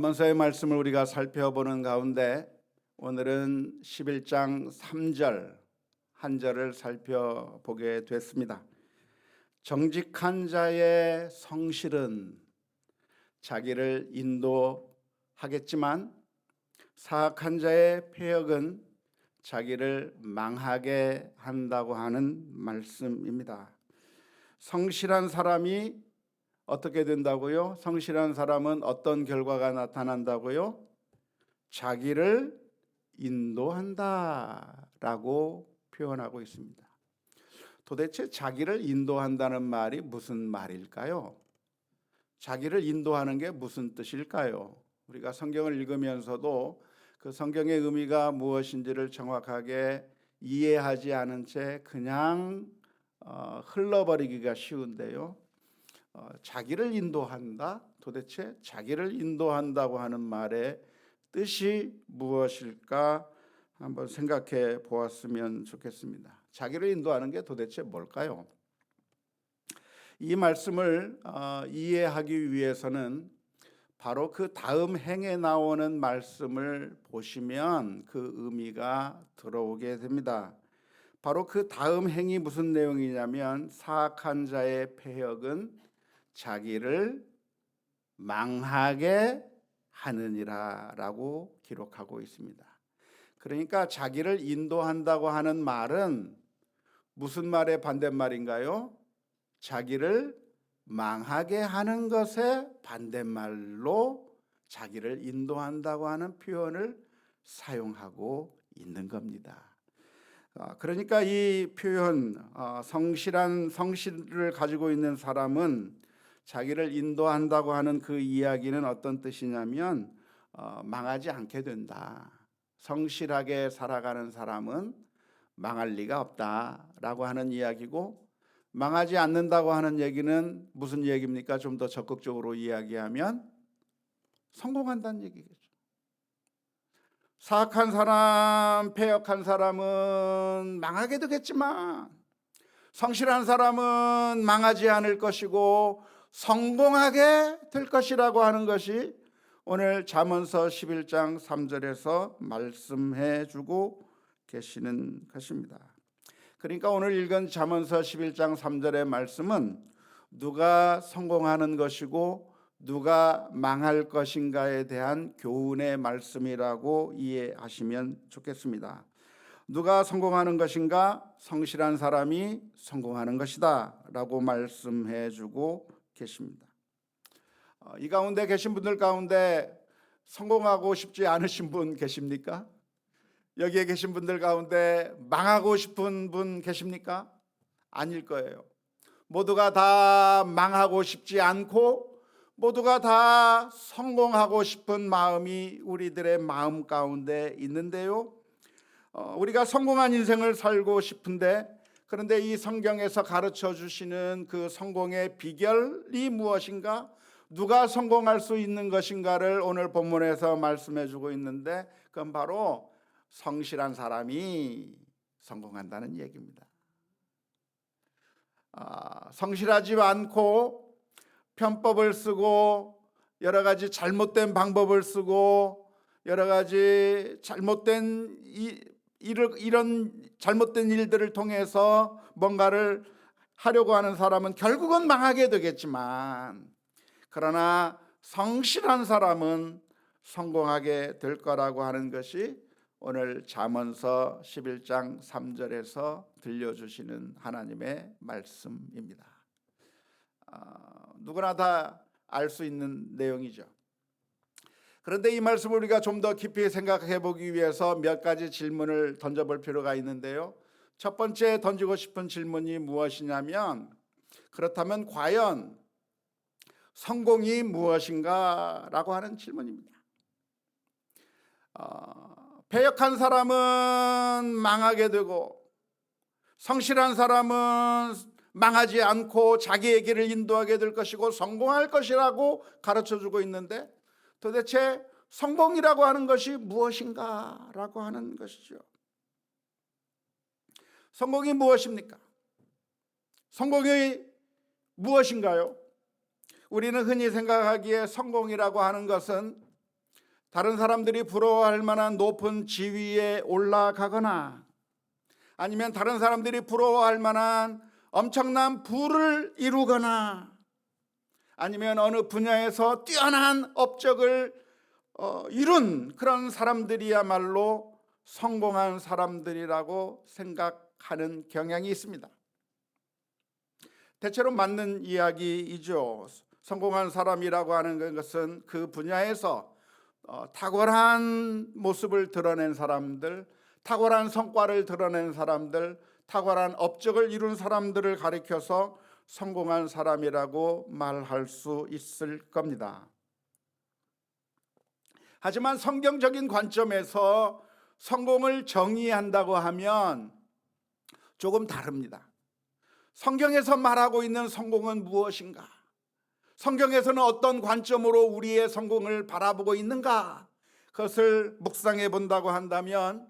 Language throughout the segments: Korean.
잠언서의 말씀을 우리가 살펴보는 가운데 오늘은 11장 3절 한 절을 살펴보게 됐습니다. 정직한 자의 성실은 자기를 인도하겠지만 사악한 자의 패역은 자기를 망하게 한다고 하는 말씀입니다. 성실한 사람이 어떻게 된다고요? 성실한 사람은 어떤 결과가 나타난다고요? 자기를 인도한다라고 표현하고 있습니다. 도대체 자기를 인도한다는 말이 무슨 말일까요? 자기를 인도하는 게 무슨 뜻일까요? 우리가 성경을 읽으면서도 그 성경의 의미가 무엇인지를 정확하게 이해하지 않은 채 그냥 흘러버리기가 쉬운데요. 자기를 인도한다? 도대체 자기를 인도한다고 하는 말의 뜻이 무엇일까 한번 생각해 보았으면 좋겠습니다. 자기를 인도하는 게 도대체 뭘까요? 이 말씀을 이해하기 위해서는 바로 그 다음 행에 나오는 말씀을 보시면 그 의미가 들어오게 됩니다. 바로 그 다음 행이 무슨 내용이냐면 사악한 자의 패역은 자기를 망하게 하느니라 라고 기록하고 있습니다. 그러니까 자기를 인도한다고 하는 말은 무슨 말의 반대말인가요? 자기를 망하게 하는 것의 반대말로 자기를 인도한다고 하는 표현을 사용하고 있는 겁니다. 그러니까 이 표현 성실을 가지고 있는 사람은 자기를 인도한다고 하는 그 이야기는 어떤 뜻이냐면 망하지 않게 된다. 성실하게 살아가는 사람은 망할 리가 없다라고 하는 이야기고, 망하지 않는다고 하는 얘기는 무슨 얘기입니까? 좀 더 적극적으로 이야기하면 성공한다는 얘기겠죠. 사악한 사람, 패역한 사람은 망하게 되겠지만 성실한 사람은 망하지 않을 것이고 성공하게 될 것이라고 하는 것이 오늘 잠언서 11장 3절에서 말씀해 주고 계시는 것입니다. 그러니까 오늘 읽은 잠언서 11장 3절의 말씀은 누가 성공하는 것이고 누가 망할 것인가에 대한 교훈의 말씀이라고 이해하시면 좋겠습니다. 누가 성공하는 것인가? 성실한 사람이 성공하는 것이다 라고 말씀해 주고 계십니다. 이 가운데 계신 분들 가운데 성공하고 싶지 않으신 분 계십니까? 여기에 계신 분들 가운데 망하고 싶은 분 계십니까? 아닐 거예요. 모두가 다 망하고 싶지 않고 모두가 다 성공하고 싶은 마음이 우리들의 마음 가운데 있는데요. 우리가 성공한 인생을 살고 싶은데, 그런데 이 성경에서 가르쳐 주시는 그 성공의 비결이 무엇인가? 누가 성공할 수 있는 것인가를 오늘 본문에서 말씀해 주고 있는데, 그건 바로 성실한 사람이 성공한다는 얘기입니다. 성실하지 않고 편법을 쓰고 여러 가지 잘못된 방법을 쓰고 여러 가지 잘못된 이런 잘못된 일들을 통해서 뭔가를 하려고 하는 사람은 결국은 망하게 되겠지만, 그러나 성실한 사람은 성공하게 될 거라고 하는 것이 오늘 잠언서 11장 3절에서 들려주시는 하나님의 말씀입니다. 누구나 다 알 수 있는 내용이죠. 그런데 이 말씀을 우리가 좀 더 깊이 생각해 보기 위해서 몇 가지 질문을 던져볼 필요가 있는데요. 첫 번째 던지고 싶은 질문이 무엇이냐면, 그렇다면 과연 성공이 무엇인가 라고 하는 질문입니다. 패역한 사람은 망하게 되고 성실한 사람은 망하지 않고 자기의 길을 인도하게 될 것이고 성공할 것이라고 가르쳐주고 있는데, 도대체 성공이라고 하는 것이 무엇인가 라고 하는 것이죠. 성공이 무엇입니까? 성공이 무엇인가요? 우리는 흔히 생각하기에 성공이라고 하는 것은 다른 사람들이 부러워할 만한 높은 지위에 올라가거나 아니면 다른 사람들이 부러워할 만한 엄청난 부를 이루거나 아니면 어느 분야에서 뛰어난 업적을 이룬 그런 사람들이야말로 성공한 사람들이라고 생각하는 경향이 있습니다. 대체로 맞는 이야기이죠. 성공한 사람이라고 하는 것은 그 분야에서 탁월한 모습을 드러낸 사람들, 탁월한 성과를 드러낸 사람들, 탁월한 업적을 이룬 사람들을 가리켜서 성공한 사람이라고 말할 수 있을 겁니다. 하지만 성경적인 관점에서 성공을 정의한다고 하면 조금 다릅니다. 성경에서 말하고 있는 성공은 무엇인가? 성경에서는 어떤 관점으로 우리의 성공을 바라보고 있는가? 그것을 묵상해 본다고 한다면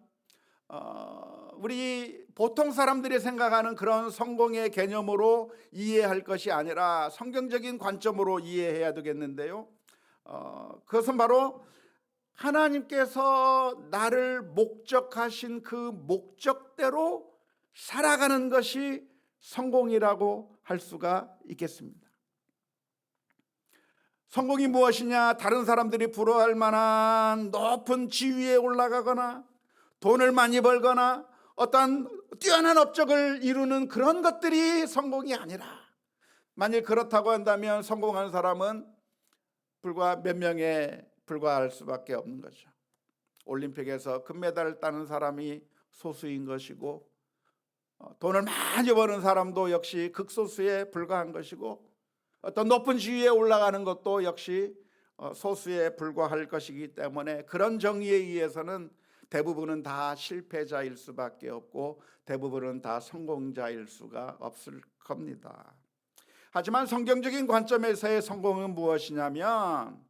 우리 보통 사람들이 생각하는 그런 성공의 개념으로 이해할 것이 아니라 성경적인 관점으로 이해해야 되겠는데요. 그것은 바로 하나님께서 나를 목적하신 그 목적대로 살아가는 것이 성공이라고 할 수가 있겠습니다. 성공이 무엇이냐? 다른 사람들이 부러워할 만한 높은 지위에 올라가거나 돈을 많이 벌거나 어떤 뛰어난 업적을 이루는 그런 것들이 성공이 아니라, 만일 그렇다고 한다면 성공한 사람은 불과 몇 명에 불과할 수밖에 없는 거죠. 올림픽에서 금메달을 따는 사람이 소수인 것이고 돈을 많이 버는 사람도 역시 극소수에 불과한 것이고 어떤 높은 지위에 올라가는 것도 역시 소수에 불과할 것이기 때문에 그런 정의에 의해서는 대부분은 다 실패자일 수밖에 없고 대부분은 다 성공자일 수가 없을 겁니다. 하지만 성경적인 관점에서의 성공은 무엇이냐면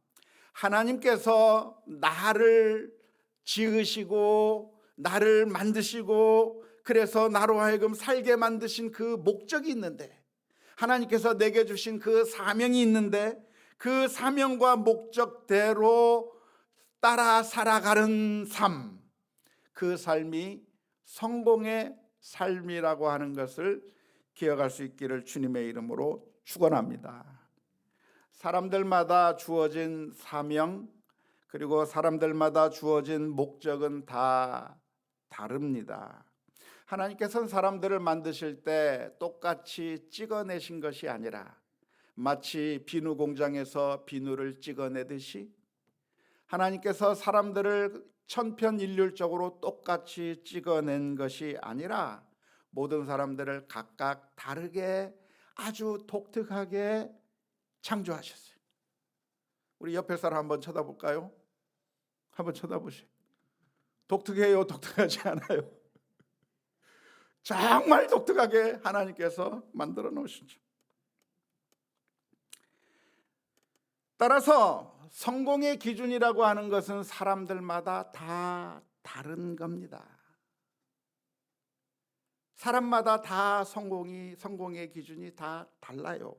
하나님께서 나를 지으시고 나를 만드시고 그래서 나로 하여금 살게 만드신 그 목적이 있는데, 하나님께서 내게 주신 그 사명이 있는데 그 사명과 목적대로 따라 살아가는 삶, 그 삶이 성공의 삶이라고 하는 것을 기억할 수 있기를 주님의 이름으로 축원합니다. 사람들마다 주어진 사명 그리고 사람들마다 주어진 목적은 다 다릅니다. 하나님께서는 사람들을 만드실 때 똑같이 찍어내신 것이 아니라 마치 비누 공장에서 비누를 찍어내듯이 하나님께서 사람들을 천편일률적으로 똑같이 찍어낸 것이 아니라 모든 사람들을 각각 다르게 아주 독특하게 창조하셨어요. 우리 옆에 사람 한번 쳐다볼까요? 한번 쳐다보세요. 독특해요? 독특하지 않아요? 정말 독특하게 하나님께서 만들어 놓으시죠. 따라서 성공의 기준이라고 하는 것은 사람들마다 다 다른 겁니다. 사람마다 다 성공의 기준이 다 달라요.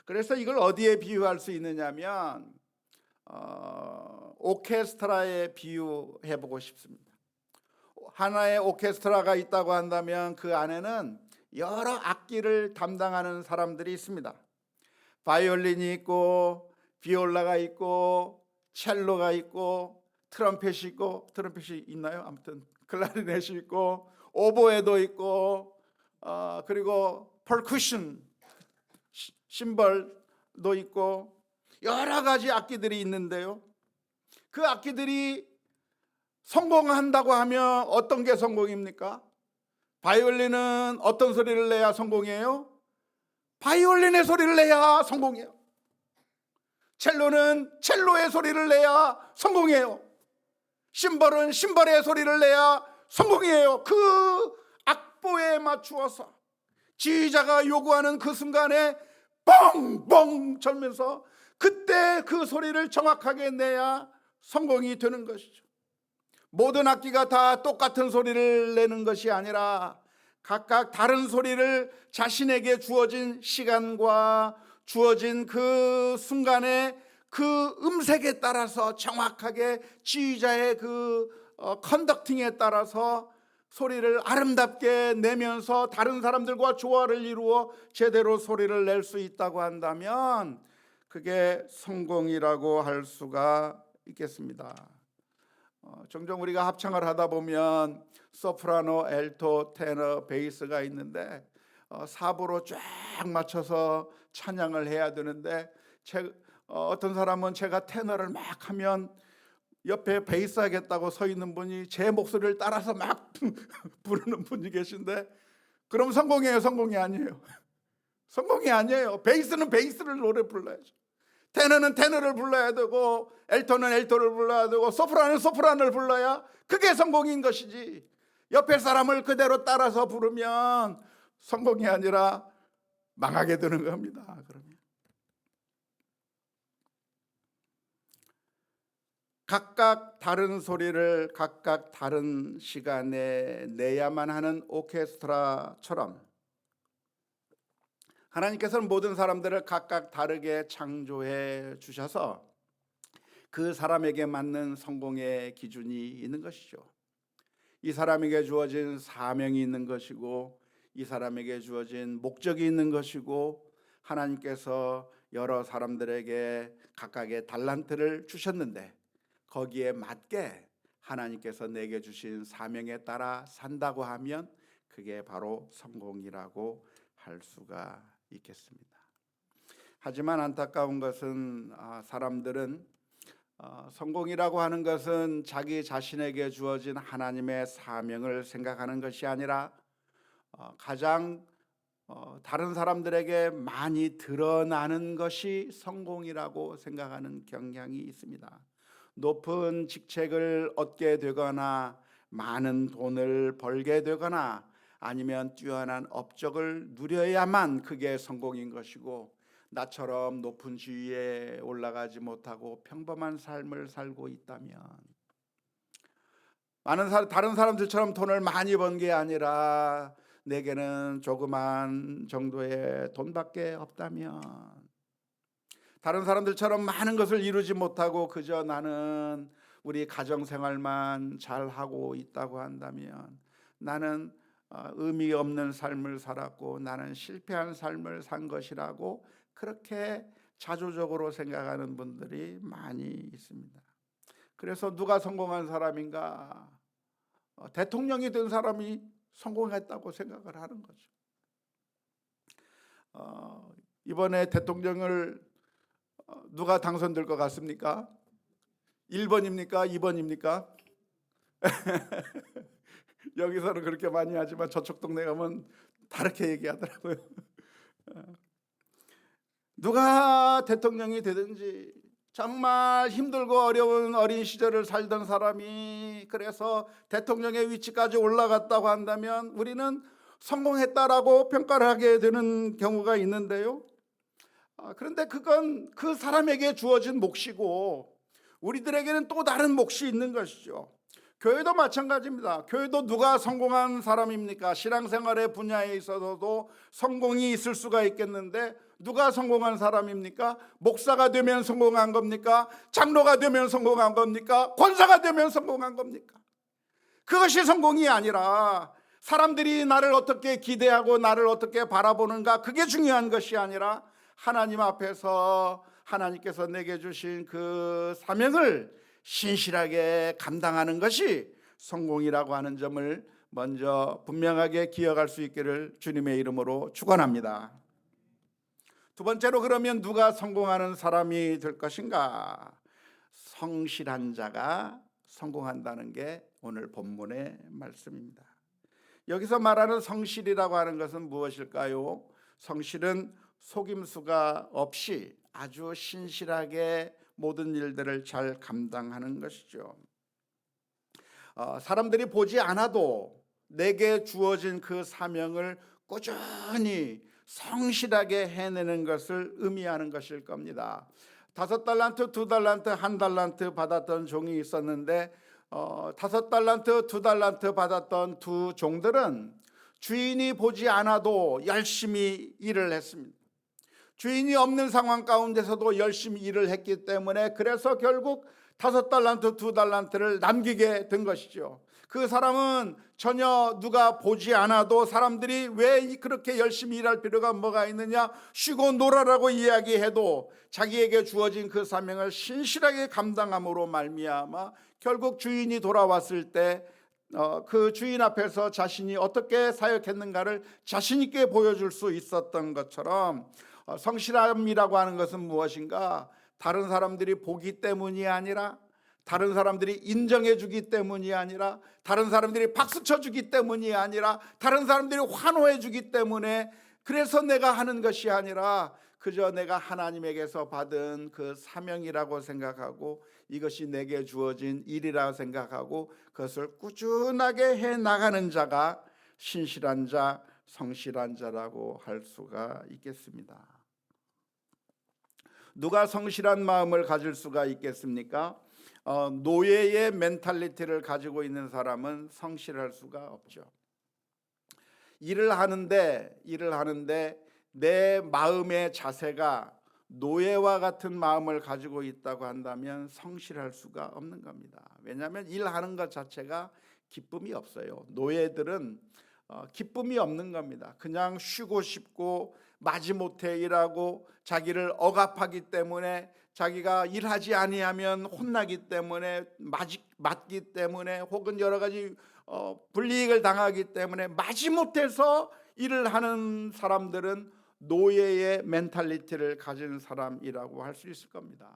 그래서 이걸 어디에 비유할 수 있느냐면 오케스트라에 비유해 보고 싶습니다. 하나의 오케스트라가 있다고 한다면 그 안에는 여러 악기를 담당하는 사람들이 있습니다. 바이올린이 있고 비올라가 있고 첼로가 있고 트럼펫이 있고, 트럼펫이 있나요? 아무튼 클라리넷이 있고 오보에도 있고 그리고 퍼쿠션 심벌도 있고 여러 가지 악기들이 있는데요, 그 악기들이 성공한다고 하면 어떤 게 성공입니까? 바이올린은 어떤 소리를 내야 성공이에요? 바이올린의 소리를 내야 성공이에요. 첼로는 첼로의 소리를 내야 성공이에요. 심벌은 심벌의 소리를 내야 성공이에요. 그 악보에 맞추어서 지휘자가 요구하는 그 순간에 뻥뻥 절면서 그때 그 소리를 정확하게 내야 성공이 되는 것이죠. 모든 악기가 다 똑같은 소리를 내는 것이 아니라 각각 다른 소리를 자신에게 주어진 시간과 주어진 그 순간에 그 음색에 따라서 정확하게 지휘자의 그 컨덕팅에 따라서 소리를 아름답게 내면서 다른 사람들과 조화를 이루어 제대로 소리를 낼 수 있다고 한다면 그게 성공이라고 할 수가 있겠습니다. 종종 우리가 합창을 하다 보면 소프라노, 알토, 테너, 베이스가 있는데 4부로 쫙 맞춰서 찬양을 해야 되는데 어떤 사람은 제가 테너를 막 하면 옆에 베이스 하겠다고 서 있는 분이 제 목소리를 따라서 막 부르는 분이 계신데 그럼 성공이에요, 성공이 아니에요? 성공이 아니에요. 베이스는 베이스를 노래 불러야죠. 테너는 테너를 불러야 되고 엘토는 엘토를 불러야 되고 소프라노는 소프라노를 불러야 그게 성공인 것이지, 옆에 사람을 그대로 따라서 부르면 성공이 아니라 망하게 되는 겁니다. 그러면 각각 다른 소리를 각각 다른 시간에 내야만 하는 오케스트라처럼 하나님께서는 모든 사람들을 각각 다르게 창조해 주셔서 그 사람에게 맞는 성공의 기준이 있는 것이죠. 이 사람에게 주어진 사명이 있는 것이고 이 사람에게 주어진 목적이 있는 것이고 하나님께서 여러 사람들에게 각각의 달란트를 주셨는데 거기에 맞게 하나님께서 내게 주신 사명에 따라 산다고 하면 그게 바로 성공이라고 할 수가 있겠습니다. 하지만 안타까운 것은 사람들은 성공이라고 하는 것은 자기 자신에게 주어진 하나님의 사명을 생각하는 것이 아니라 가장 다른 사람들에게 많이 드러나는 것이 성공이라고 생각하는 경향이 있습니다. 높은 직책을 얻게 되거나 많은 돈을 벌게 되거나 아니면 뛰어난 업적을 누려야만 그게 성공인 것이고 나처럼 높은 지위에 올라가지 못하고 평범한 삶을 살고 있다면 다른 사람들처럼 돈을 많이 번 게 아니라 내게는 조그만 정도의 돈밖에 없다면 다른 사람들처럼 많은 것을 이루지 못하고 그저 나는 우리 가정생활만 잘하고 있다고 한다면 나는 의미 없는 삶을 살았고 나는 실패한 삶을 산 것이라고 그렇게 자조적으로 생각하는 분들이 많이 있습니다. 그래서 누가 성공한 사람인가? 대통령이 된 사람이 성공했다고 생각을 하는 거죠. 이번에 대통령을 누가 당선될 것 같습니까? 1번입니까? 2번입니까? 여기서는 그렇게 많이 하지만 저쪽 동네 가면 다르게 얘기하더라고요. 누가 대통령이 되든지 정말 힘들고 어려운 어린 시절을 살던 사람이 그래서 대통령의 위치까지 올라갔다고 한다면 우리는 성공했다라고 평가를 하게 되는 경우가 있는데요. 그런데 그건 그 사람에게 주어진 몫이고 우리들에게는 또 다른 몫이 있는 것이죠. 교회도 마찬가지입니다. 교회도 누가 성공한 사람입니까? 신앙생활의 분야에 있어서도 성공이 있을 수가 있겠는데 누가 성공한 사람입니까? 목사가 되면 성공한 겁니까? 장로가 되면 성공한 겁니까? 권사가 되면 성공한 겁니까? 그것이 성공이 아니라 사람들이 나를 어떻게 기대하고 나를 어떻게 바라보는가, 그게 중요한 것이 아니라 하나님 앞에서 하나님께서 내게 주신 그 사명을 신실하게 감당하는 것이 성공이라고 하는 점을 먼저 분명하게 기억할 수 있기를 주님의 이름으로 축원합니다. 두 번째로, 그러면 누가 성공하는 사람이 될 것인가? 성실한 자가 성공한다는 게 오늘 본문의 말씀입니다. 여기서 말하는 성실이라고 하는 것은 무엇일까요? 성실은 속임수가 없이 아주 신실하게 모든 일들을 잘 감당하는 것이죠. 사람들이 보지 않아도 내게 주어진 그 사명을 꾸준히 성실하게 해내는 것을 의미하는 것일 겁니다. 5달란트, 2달란트, 1달란트 받았던 종이 있었는데 5달란트, 2달란트 받았던 두 종들은 주인이 보지 않아도 열심히 일을 했습니다. 주인이 없는 상황 가운데서도 열심히 일을 했기 때문에 그래서 결국 5달란트 2달란트를 남기게 된 것이죠. 그 사람은 전혀 누가 보지 않아도 사람들이 왜 그렇게 열심히 일할 필요가 뭐가 있느냐, 쉬고 놀아라고 이야기해도 자기에게 주어진 그 사명을 신실하게 감당함으로 말미암아 결국 주인이 돌아왔을 때 그 주인 앞에서 자신이 어떻게 사역했는가를 자신 있게 보여줄 수 있었던 것처럼, 성실함이라고 하는 것은 무엇인가? 다른 사람들이 보기 때문이 아니라, 다른 사람들이 인정해 주기 때문이 아니라, 다른 사람들이 박수 쳐 주기 때문이 아니라, 다른 사람들이 환호해 주기 때문에 그래서 내가 하는 것이 아니라 그저 내가 하나님에게서 받은 그 사명이라고 생각하고 이것이 내게 주어진 일이라고 생각하고 그것을 꾸준하게 해 나가는 자가 신실한 자, 성실한 자라고 할 수가 있겠습니다. 누가 성실한 마음을 가질 수가 있겠습니까? 노예의 멘탈리티를 가지고 있는 사람은 성실할 수가 없죠. 일을 하는데 내 마음의 자세가 노예와 같은 마음을 가지고 있다고 한다면 성실할 수가 없는 겁니다. 왜냐하면 일하는 것 자체가 기쁨이 없어요. 노예들은 기쁨이 없는 겁니다. 그냥 쉬고 싶고 마지못해 일하고 자기를 억압하기 때문에, 자기가 일하지 아니하면 혼나기 때문에, 맞기 때문에, 혹은 여러 가지 불이익을 당하기 때문에 마지못해서 일을 하는 사람들은 노예의 멘탈리티를 가진 사람이라고 할 수 있을 겁니다.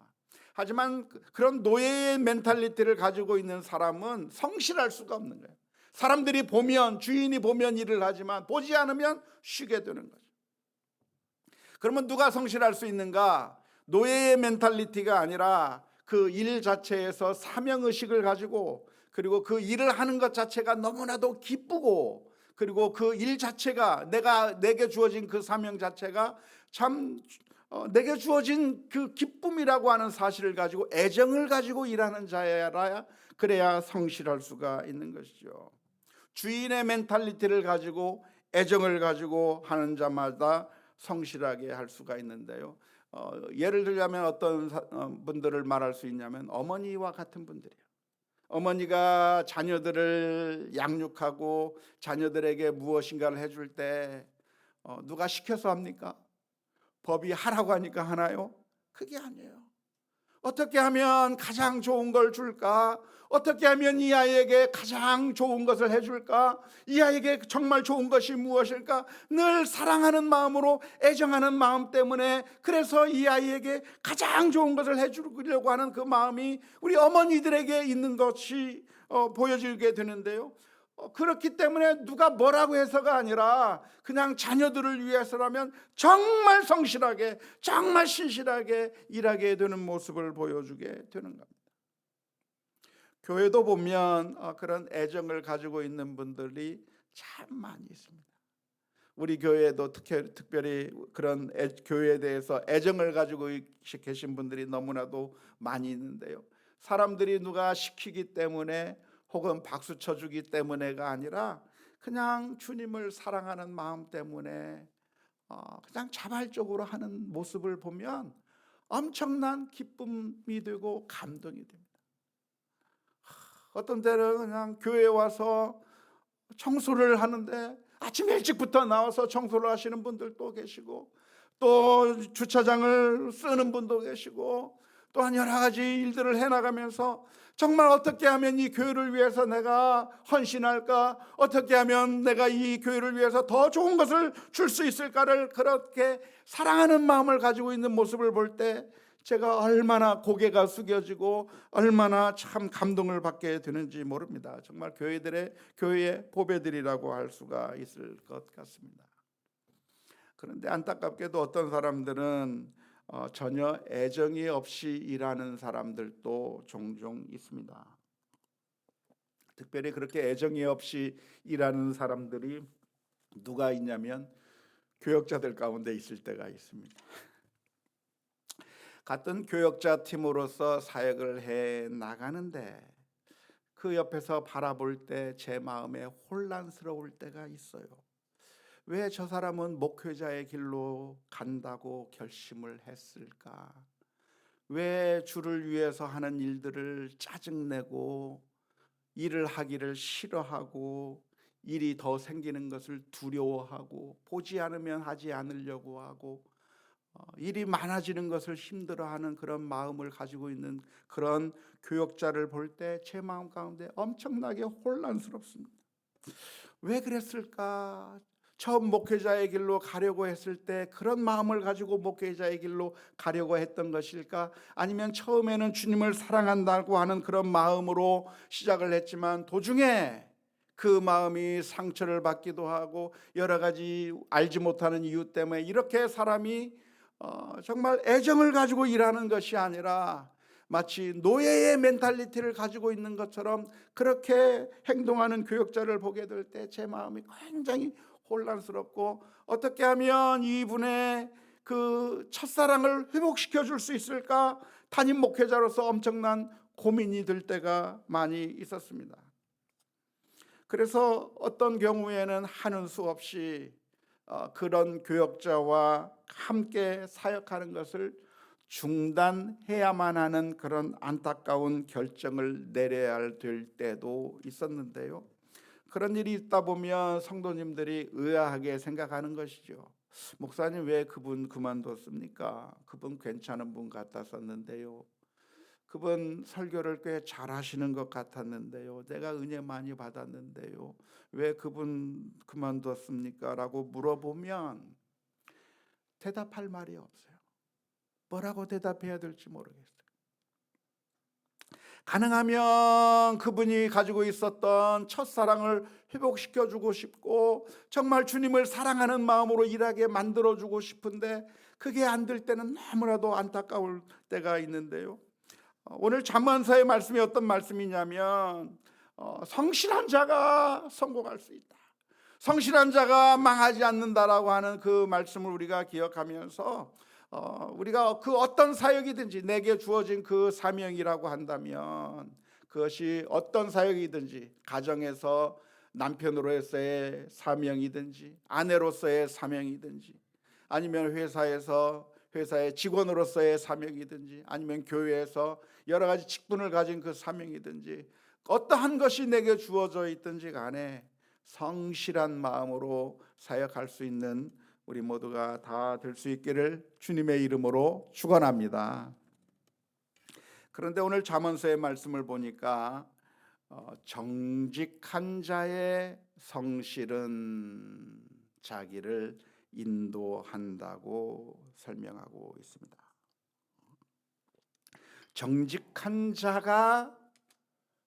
하지만 그런 노예의 멘탈리티를 가지고 있는 사람은 성실할 수가 없는 거예요. 사람들이 보면, 주인이 보면 일을 하지만 보지 않으면 쉬게 되는 거죠. 그러면 누가 성실할 수 있는가? 노예의 멘탈리티가 아니라 그 일 자체에서 사명의식을 가지고, 그리고 그 일을 하는 것 자체가 너무나도 기쁘고, 그리고 그 일 자체가 내게 주어진 그 사명 자체가 참 내게 주어진 그 기쁨이라고 하는 사실을 가지고 애정을 가지고 일하는 자여야, 그래야 성실할 수가 있는 것이죠. 주인의 멘탈리티를 가지고 애정을 가지고 하는 자마다 성실하게 할 수가 있는데요. 예를 들자면 어떤 분들을 말할 수 있냐면 어머니와 같은 분들이에요. 어머니가 자녀들을 양육하고 자녀들에게 무엇인가를 해줄 때 누가 시켜서 합니까? 법이 하라고 하니까 하나요? 그게 아니에요. 어떻게 하면 가장 좋은 걸 줄까? 어떻게 하면 이 아이에게 가장 좋은 것을 해줄까? 이 아이에게 정말 좋은 것이 무엇일까? 늘 사랑하는 마음으로, 애정하는 마음 때문에, 그래서 이 아이에게 가장 좋은 것을 해주려고 하는 그 마음이 우리 어머니들에게 있는 것이 보여지게 되는데요. 그렇기 때문에 누가 뭐라고 해서가 아니라 그냥 자녀들을 위해서라면 정말 성실하게, 정말 신실하게 일하게 되는 모습을 보여주게 되는 겁니다. 교회도 보면 그런 애정을 가지고 있는 분들이 참 많이 있습니다. 우리 교회도 특별히 그런 교회에 대해서 애정을 가지고 계신 분들이 너무나도 많이 있는데요. 사람들이 누가 시키기 때문에 혹은 박수 쳐주기 때문에가 아니라 그냥 주님을 사랑하는 마음 때문에 그냥 자발적으로 하는 모습을 보면 엄청난 기쁨이 되고 감동이 됩니다. 어떤 때는 그냥 교회에 와서 청소를 하는데 아침 일찍부터 나와서 청소를 하시는 분들도 계시고, 또 주차장을 쓰는 분도 계시고, 또한 여러 가지 일들을 해나가면서 정말 어떻게 하면 이 교회를 위해서 내가 헌신할까, 어떻게 하면 내가 이 교회를 위해서 더 좋은 것을 줄 수 있을까를 그렇게 사랑하는 마음을 가지고 있는 모습을 볼 때 제가 얼마나 고개가 숙여지고 얼마나 참 감동을 받게 되는지 모릅니다. 정말 교회의 보배들이라고 할 수가 있을 것 같습니다. 그런데 안타깝게도 어떤 사람들은 전혀 애정이 없이 일하는 사람들도 종종 있습니다. 특별히 그렇게 애정이 없이 일하는 사람들이 누가 있냐면 교역자들 가운데 있을 때가 있습니다. 같은 교역자 팀으로서 사역을 해 나가는데 그 옆에서 바라볼 때 제 마음에 혼란스러울 때가 있어요. 왜 저 사람은 목회자의 길로 간다고 결심을 했을까? 왜 주를 위해서 하는 일들을 짜증내고 일을 하기를 싫어하고 일이 더 생기는 것을 두려워하고 보지 않으면 하지 않으려고 하고 일이 많아지는 것을 힘들어하는 그런 마음을 가지고 있는 그런 교역자를 볼 때 제 마음 가운데 엄청나게 혼란스럽습니다. 왜 그랬을까? 처음 목회자의 길로 가려고 했을 때 그런 마음을 가지고 목회자의 길로 가려고 했던 것일까? 아니면 처음에는 주님을 사랑한다고 하는 그런 마음으로 시작을 했지만 도중에 그 마음이 상처를 받기도 하고 여러 가지 알지 못하는 이유 때문에 이렇게 사람이 정말 애정을 가지고 일하는 것이 아니라 마치 노예의 멘탈리티를 가지고 있는 것처럼 그렇게 행동하는 교역자를 보게 될 때 제 마음이 굉장히 혼란스럽고, 어떻게 하면 이분의 그 첫사랑을 회복시켜 줄 수 있을까? 담임 목회자로서 엄청난 고민이 들 때가 많이 있었습니다. 그래서 어떤 경우에는 하는 수 없이 그런 교역자와 함께 사역하는 것을 중단해야만 하는 그런 안타까운 결정을 내려야 될 때도 있었는데요. 그런 일이 있다 보면 성도님들이 의아하게 생각하는 것이죠. 목사님, 왜 그분 그만뒀습니까? 그분 괜찮은 분 같았었는데요. 그분 설교를 꽤 잘하시는 것 같았는데요. 내가 은혜 많이 받았는데요. 왜 그분 그만뒀습니까? 라고 물어보면 대답할 말이 없어요. 뭐라고 대답해야 될지 모르겠어요. 가능하면 그분이 가지고 있었던 첫사랑을 회복시켜주고 싶고 정말 주님을 사랑하는 마음으로 일하게 만들어주고 싶은데 그게 안 될 때는 너무나도 안타까울 때가 있는데요. 오늘 잠언서의 말씀이 어떤 말씀이냐면 성실한 자가 성공할 수 있다, 성실한 자가 망하지 않는다라고 하는 그 말씀을 우리가 기억하면서 우리가 그 어떤 사역이든지 내게 주어진 그 사명이라고 한다면 그것이 어떤 사역이든지 가정에서 남편으로서의 사명이든지 아내로서의 사명이든지 아니면 회사의 직원으로서의 사명이든지 아니면 교회에서 여러 가지 직분을 가진 그 사명이든지 어떠한 것이 내게 주어져 있든지 간에 성실한 마음으로 사역할 수 있는 우리 모두가 다 될 수 있기를 주님의 이름으로 축원합니다. 그런데 오늘 잠언서의 말씀을 보니까 정직한 자의 성실은 자기를 인도한다고 설명하고 있습니다. 정직한 자가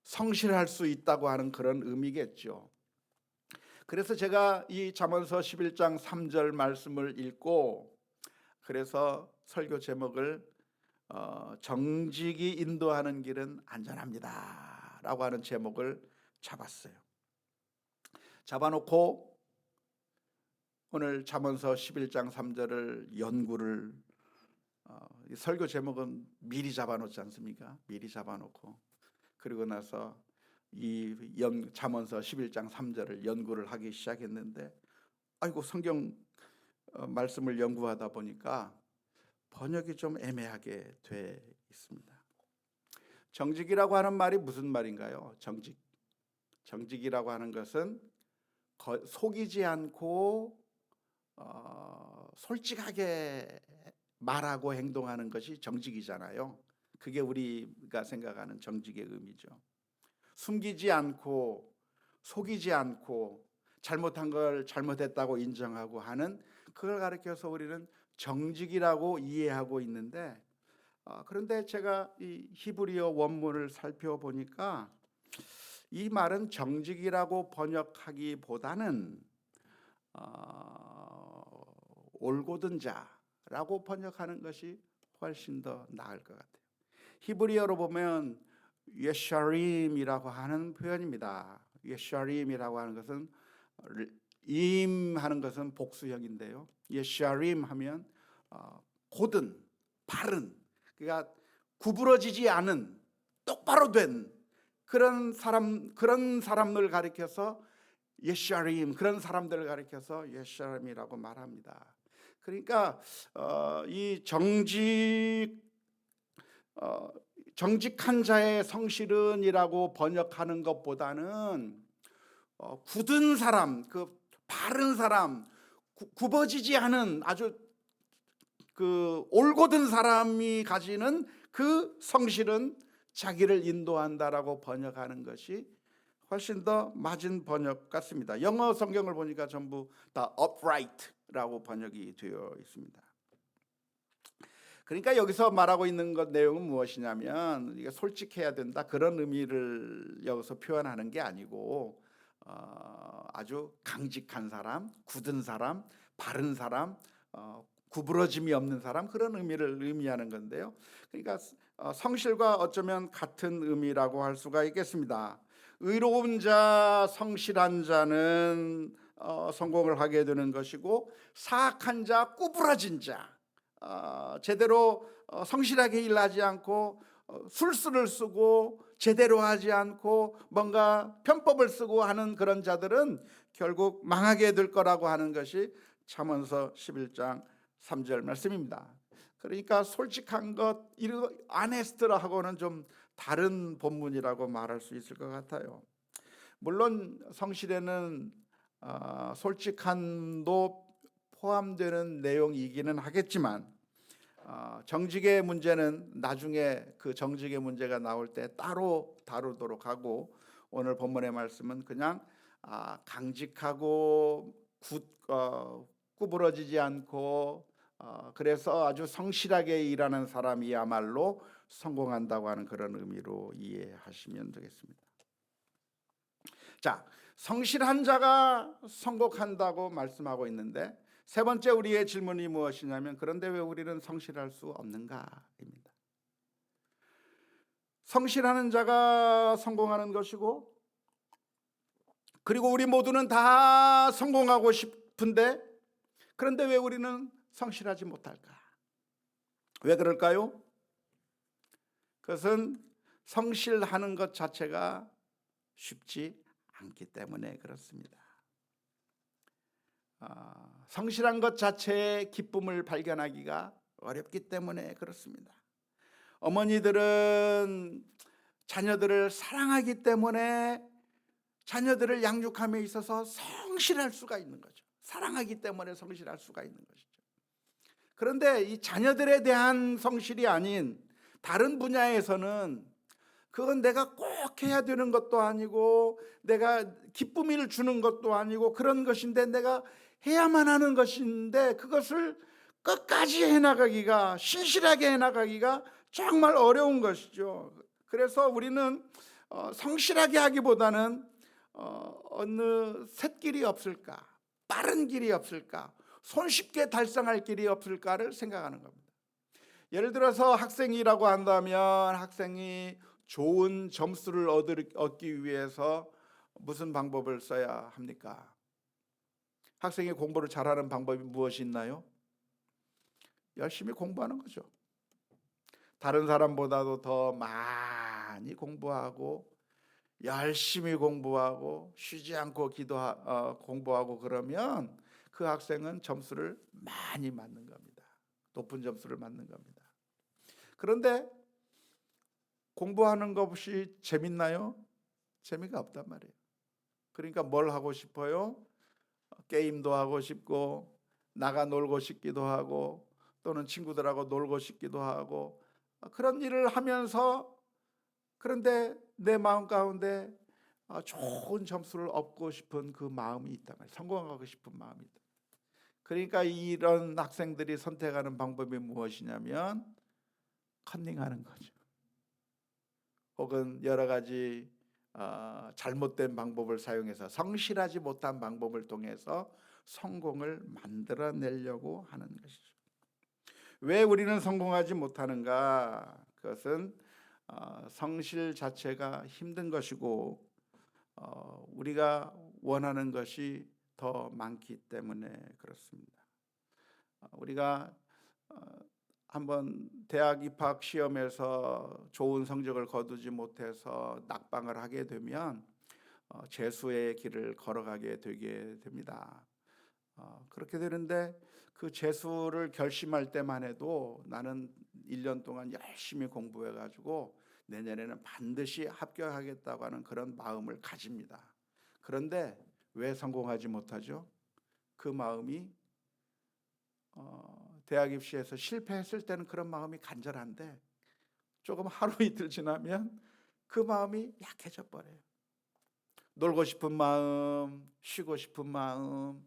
성실할 수 있다고 하는 그런 의미겠죠. 그래서 제가 이 잠언서 11장 3절 말씀을 읽고 그래서 설교 제목을 정직이 인도하는 길은 안전합니다 라고 하는 제목을 잡았어요. 잡아놓고 오늘 잠언서 11장 3절을 연구를 설교 제목은 미리 잡아놓지 않습니까? 미리 잡아놓고 그리고 나서 이 잠언서 11장 3절을 연구를 하기 시작했는데 아이고 성경 말씀을 연구하다 보니까 번역이 좀 애매하게 돼 있습니다. 정직이라고 하는 말이 무슨 말인가요? 정직이라고 하는 것은 속이지 않고 솔직하게 말하고 행동하는 것이 정직이잖아요. 그게 우리가 생각하는 정직의 의미죠. 숨기지 않고 속이지 않고 잘못한 걸 잘못했다고 인정하고 하는 그걸 가리켜서 우리는 정직이라고 이해하고 있는데 그런데 제가 이 히브리어 원문을 살펴보니까 이 말은 정직이라고 번역하기보다는 올곧은 자라고 번역하는 것이 훨씬 더 나을 것 같아요. 히브리어로 보면 예샤림이라고 하는 표현입니다. 예샤림이라고 하는 것은 임 하는 것은 복수형인데요. 예샤림 하면 곧은, 바른, 그러니까 구부러지지 않은 똑바로 된 그런 사람을 가리켜서 예샤림, 그런 사람들을 가리켜서 예샤림이라고 말합니다. 그러니까 이 정직한 자의 성실은이라고 번역하는 것보다는 굳은 사람, 그 바른 사람, 굽어지지 않은 아주 그 올곧은 사람이 가지는 그 성실은 자기를 인도한다라고 번역하는 것이 훨씬 더 맞은 번역 같습니다. 영어 성경을 보니까 전부 다 upright라고 번역이 되어 있습니다. 그러니까 여기서 말하고 있는 것 내용은 무엇이냐면, 이게 솔직해야 된다, 그런 의미를 여기서 표현하는 게 아니고 아주 강직한 사람, 굳은 사람, 바른 사람, 구부러짐이 없는 사람, 그런 의미를 의미하는 건데요. 그러니까 성실과 어쩌면 같은 의미라고 할 수가 있겠습니다. 의로운 자, 성실한 자는 성공을 하게 되는 것이고, 사악한 자, 구부러진 자, 제대로 성실하게 일하지 않고 술수를 쓰고 제대로 하지 않고 뭔가 편법을 쓰고 하는 그런 자들은 결국 망하게 될 거라고 하는 것이 잠언서 11장 3절 말씀입니다. 그러니까 솔직한 것, 아네스트라하고는 좀 다른 본문이라고 말할 수 있을 것 같아요. 물론 성실에는 솔직함도 포함되는 내용이기는 하겠지만, 정직의 문제는 나중에 그 정직의 문제가 나올 때 따로 다루도록 하고, 오늘 본문의 말씀은 그냥 강직하고 구부러지지 않고 그래서 아주 성실하게 일하는 사람이야말로 성공한다고 하는 그런 의미로 이해하시면 되겠습니다. 자, 성실한 자가 성공한다고 말씀하고 있는데, 세 번째 우리의 질문이 무엇이냐면, 그런데 왜 우리는 성실할 수 없는가입니다. 성실하는 자가 성공하는 것이고, 그리고 우리 모두는 다 성공하고 싶은데, 그런데 왜 우리는 성실하지 못할까? 왜 그럴까요? 그것은 성실하는 것 자체가 쉽지 않기 때문에 그렇습니다. 성실한 것 자체의 기쁨을 발견하기가 어렵기 때문에 그렇습니다. 어머니들은 자녀들을 사랑하기 때문에 자녀들을 양육함에 있어서 성실할 수가 있는 거죠. 사랑하기 때문에 성실할 수가 있는 것이죠. 그런데 이 자녀들에 대한 성실이 아닌 다른 분야에서는 그건 내가 꼭 해야 되는 것도 아니고 내가 기쁨을 주는 것도 아니고 그런 것인데, 내가 해야만 하는 것인데 그것을 끝까지 해나가기가, 신실하게 해나가기가 정말 어려운 것이죠. 그래서 우리는 성실하게 하기보다는 어느 샛길이 없을까, 빠른 길이 없을까, 손쉽게 달성할 길이 없을까를 생각하는 겁니다. 예를 들어서 학생이라고 한다면, 학생이 좋은 점수를 얻기 위해서 무슨 방법을 써야 합니까? 학생이 공부를 잘하는 방법이 무엇이 있나요? 열심히 공부하는 거죠. 다른 사람보다도 더 많이 공부하고 열심히 공부하고 쉬지 않고 공부하고, 그러면 그 학생은 점수를 많이 맞는 겁니다. 높은 점수를 맞는 겁니다. 그런데 공부하는 것이 재밌나요? 재미가 없단 말이에요. 그러니까 뭘 하고 싶어요? 게임도 하고 싶고 나가 놀고 싶기도 하고 또는 친구들하고 놀고 싶기도 하고 그런 일을 하면서, 그런데 내 마음 가운데 좋은 점수를 얻고 싶은 그 마음이 있단 말이에요. 성공하고 싶은 마음이 있다. 그러니까 이런 학생들이 선택하는 방법이 무엇이냐면 컨닝하는 거죠. 혹은 여러 가지 잘못된 방법을 사용해서, 성실하지 못한 방법을 통해서 성공을 만들어내려고 하는 것이죠. 왜 우리는 성공하지 못하는가? 그것은 성실 자체가 힘든 것이고 우리가 원하는 것이 더 많기 때문에 그렇습니다. 우리가 한번 대학 입학 시험에서 좋은 성적을 거두지 못해서 낙방을 하게 되면 재수의 길을 걸어가게 되게 됩니다. 그렇게 되는데 그 재수를 결심할 때만 해도 나는 1년 동안 열심히 공부해 가지고 내년에는 반드시 합격하겠다고 하는 그런 마음을 가집니다. 그런데 왜 성공하지 못하죠? 그 마음이 대학 입시에서 실패했을 때는 그런 마음이 간절한데 조금 하루 이틀 지나면 그 마음이 약해져 버려요. 놀고 싶은 마음, 쉬고 싶은 마음,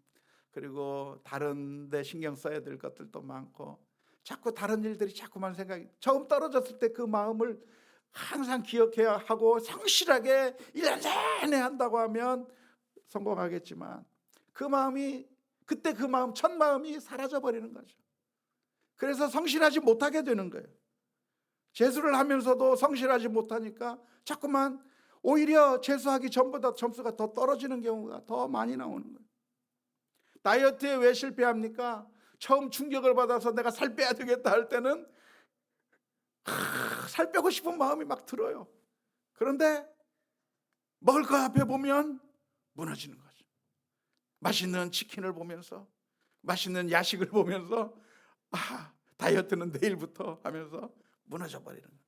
그리고 다른 데 신경 써야 될 것들도 많고 자꾸 다른 일들이 자꾸만 생각이, 처음 떨어졌을 때 그 마음을 항상 기억해야 하고 성실하게 1년 내내 한다고 하면 성공하겠지만 그 마음이, 그때 그 마음, 첫 마음이 사라져 버리는 거죠. 그래서 성실하지 못하게 되는 거예요. 재수를 하면서도 성실하지 못하니까 자꾸만 오히려 재수하기 전보다 점수가 더 떨어지는 경우가 더 많이 나오는 거예요. 다이어트에 왜 실패합니까? 처음 충격을 받아서 내가 살 빼야 되겠다 할 때는 살 빼고 싶은 마음이 막 들어요. 그런데 먹을 거 앞에 보면 무너지는 거죠. 맛있는 치킨을 보면서, 맛있는 야식을 보면서 다이어트는 내일부터 하면서 무너져 버리는 거예요.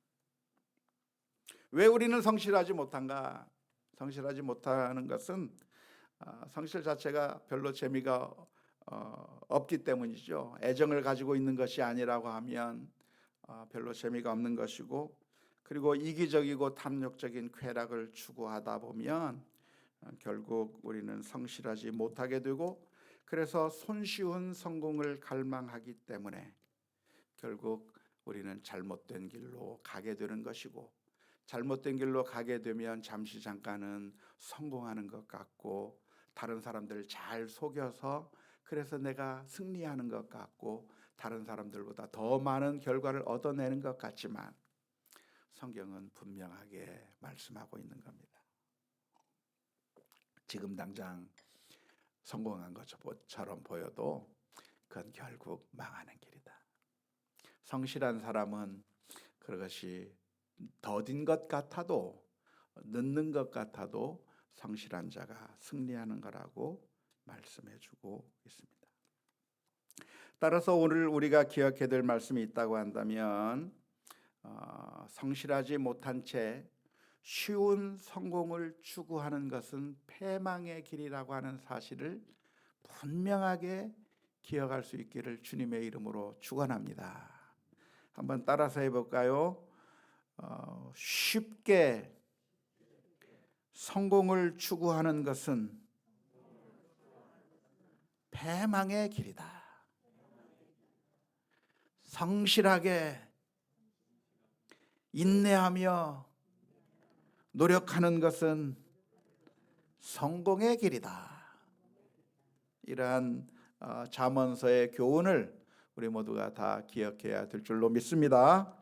왜 우리는 성실하지 못한가? 성실하지 못하는 것은 성실 자체가 별로 재미가 없기 때문이죠. 애정을 가지고 있는 것이 아니라고 하면 별로 재미가 없는 것이고, 그리고 이기적이고 탐욕적인 쾌락을 추구하다 보면 결국 우리는 성실하지 못하게 되고, 그래서 손쉬운 성공을 갈망하기 때문에 결국 우리는 잘못된 길로 가게 되는 것이고, 잘못된 길로 가게 되면 잠시 잠깐은 성공하는 것 같고 다른 사람들을 잘 속여서 그래서 내가 승리하는 것 같고 다른 사람들보다 더 많은 결과를 얻어내는 것 같지만 성경은 분명하게 말씀하고 있는 겁니다. 지금 당장 성공한 것처럼 보여도 그건 결국 망하는 길이다. 성실한 사람은 그것이 더딘 것 같아도, 늦는 것 같아도 성실한 자가 승리하는 거라고 말씀해주고 있습니다. 따라서 오늘 우리가 기억해야 될 말씀이 있다고 한다면 성실하지 못한 채 쉬운 성공을 추구하는 것은 패망의 길이라고 하는 사실을 분명하게 기억할 수 있기를 주님의 이름으로 축원합니다. 한번 따라서 해볼까요? 쉽게 성공을 추구하는 것은 패망의 길이다. 성실하게 인내하며 노력하는 것은 성공의 길이다. 이러한 잠언서의 교훈을 우리 모두가 다 기억해야 될 줄로 믿습니다.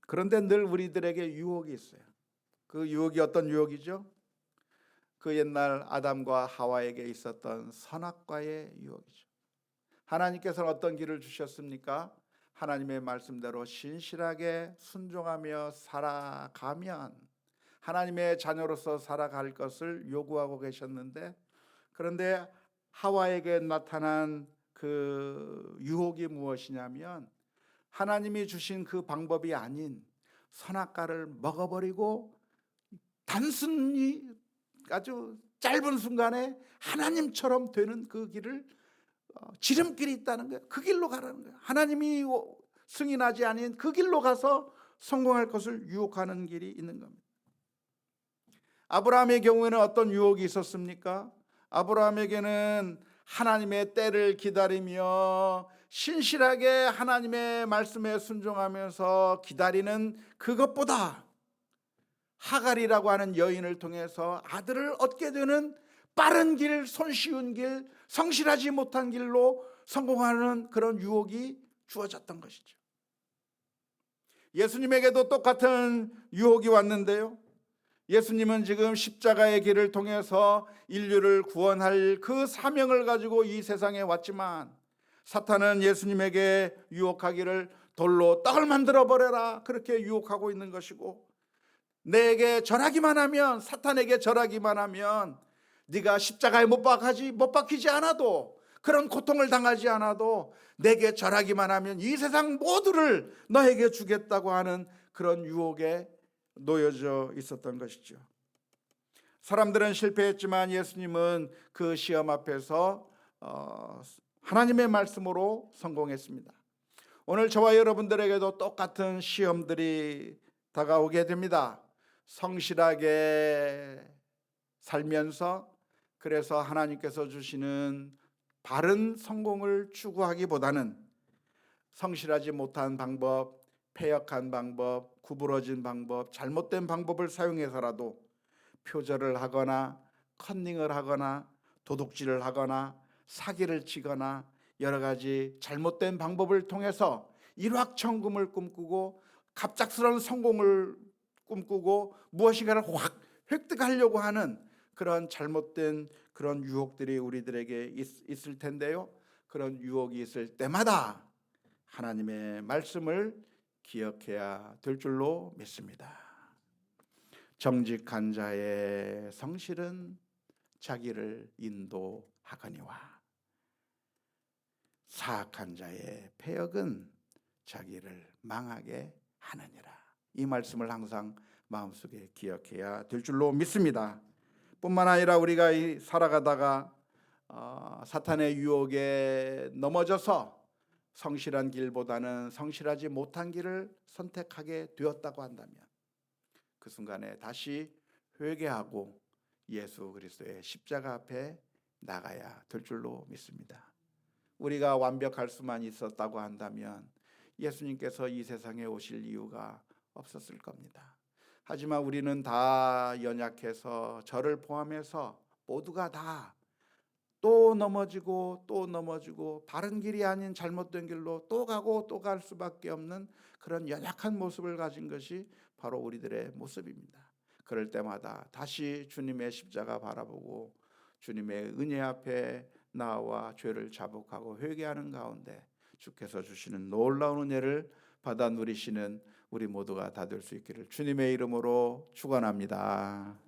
그런데 늘 우리들에게 유혹이 있어요. 그 유혹이 어떤 유혹이죠? 그 옛날 아담과 하와에게 있었던 선악과의 유혹이죠. 하나님께서는 어떤 길을 주셨습니까? 하나님의 말씀대로 신실하게 순종하며 살아가면 하나님의 자녀로서 살아갈 것을 요구하고 계셨는데, 그런데 하와에게 나타난 그 유혹이 무엇이냐면 하나님이 주신 그 방법이 아닌 선악과를 먹어버리고 단순히 아주 짧은 순간에 하나님처럼 되는 그 길을 지름길이 있다는 거예요. 그 길로 가라는 거예요. 하나님이 승인하지 않은 그 길로 가서 성공할 것을 유혹하는 길이 있는 겁니다. 아브라함의 경우에는 어떤 유혹이 있었습니까? 아브라함에게는 하나님의 때를 기다리며 신실하게 하나님의 말씀에 순종하면서 기다리는 그것보다 하갈이라고 하는 여인을 통해서 아들을 얻게 되는 빠른 길, 손쉬운 길, 성실하지 못한 길로 성공하는 그런 유혹이 주어졌던 것이죠. 예수님에게도 똑같은 유혹이 왔는데요, 예수님은 지금 십자가의 길을 통해서 인류를 구원할 그 사명을 가지고 이 세상에 왔지만 사탄은 예수님에게 유혹하기를 돌로 떡을 만들어 버려라 그렇게 유혹하고 있는 것이고, 내게 절하기만 하면, 사탄에게 절하기만 하면 네가 십자가에 못 박히지 않아도, 그런 고통을 당하지 않아도 내게 절하기만 하면 이 세상 모두를 너에게 주겠다고 하는 그런 유혹에 놓여져 있었던 것이죠. 사람들은 실패했지만 예수님은 그 시험 앞에서 하나님의 말씀으로 성공했습니다. 오늘 저와 여러분들에게도 똑같은 시험들이 다가오게 됩니다. 성실하게 살면서, 그래서 하나님께서 주시는 바른 성공을 추구하기보다는 성실하지 못한 방법, 패역한 방법, 구부러진 방법, 잘못된 방법을 사용해서라도 표절을 하거나 컨닝을 하거나 도둑질을 하거나 사기를 치거나 여러 가지 잘못된 방법을 통해서 일확천금을 꿈꾸고 갑작스러운 성공을 꿈꾸고 무엇인가를 확 획득하려고 하는 그런 잘못된 그런 유혹들이 우리들에게 있을 텐데요. 그런 유혹이 있을 때마다 하나님의 말씀을 기억해야 될 줄로 믿습니다. 정직한 자의 성실은 자기를 인도하거니와 사악한 자의 패역은 자기를 망하게 하느니라. 이 말씀을 항상 마음속에 기억해야 될 줄로 믿습니다. 뿐만 아니라 우리가 살아가다가 사탄의 유혹에 넘어져서 성실한 길보다는 성실하지 못한 길을 선택하게 되었다고 한다면 그 순간에 다시 회개하고 예수 그리스도의 십자가 앞에 나가야 될 줄로 믿습니다. 우리가 완벽할 수만 있었다고 한다면 예수님께서 이 세상에 오실 이유가 없었을 겁니다. 하지만 우리는 다 연약해서 저를 포함해서 모두가 다 또 넘어지고 또 넘어지고 바른 길이 아닌 잘못된 길로 또 가고 또 갈 수밖에 없는 그런 연약한 모습을 가진 것이 바로 우리들의 모습입니다. 그럴 때마다 다시 주님의 십자가 바라보고 주님의 은혜 앞에 나와 죄를 자복하고 회개하는 가운데 주께서 주시는 놀라운 은혜를 받아 누리시는 우리 모두가 다 될 수 있기를 주님의 이름으로 축원합니다.